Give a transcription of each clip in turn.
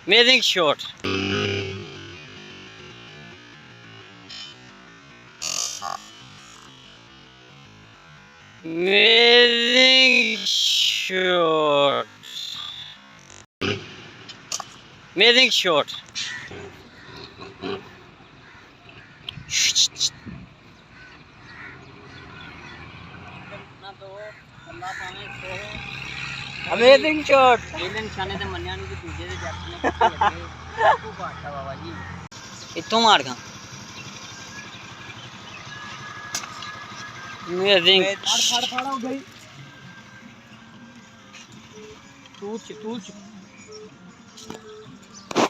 Amazing shot. Amazing shot. Amazing shot. Amazing shot. इतों मार खा Amazing.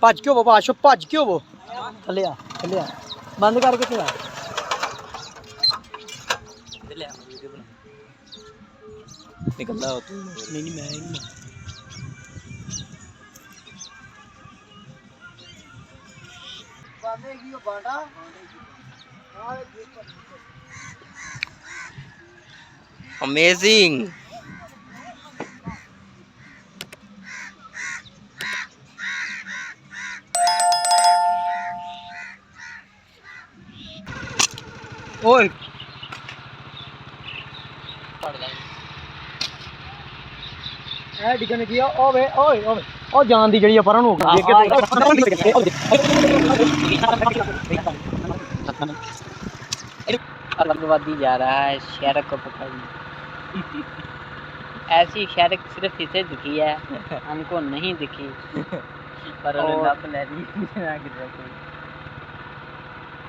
भज क्यों वो बाशो भज क्यों वो थले आ बंद करके चला निकलता हो तू नहीं मैं नहीं Amazing. ओए ए डिगन की ओए ओए ओए ओ जान दी जड़ी परां नु देख के आतंकवादी जा रहा है शहर को पकड़ने। ऐसी शहर सिर्फ इसे दिखी है, हमको नहीं दिखी। पर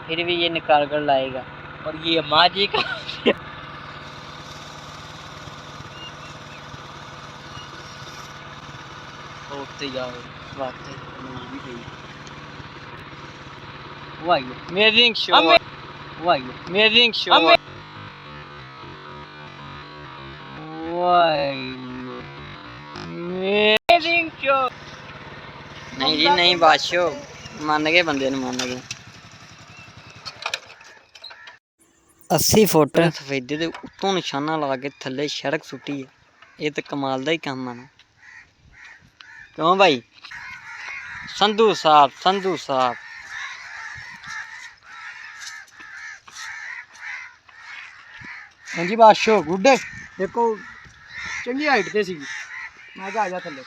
फिर भी ये निकाल कर लाएगा और ये माँ जी का होते जाओ बात वो आई अमेजिंग शो वो आई अमेजिंग शो अमेजिंग शो नहीं जी नहीं बादशाह मान गए बंदे ने मान गए 80 फुट सफेदे दे उत्तों निशाना ला के थल्ले सड़क सुट्टी है ये तो कमाल दा ही काम है क्यों भाई संधू साहब हाँ जी बाशो गुड देखो चंगी हाइट ते सी मैं आ जा थल्ले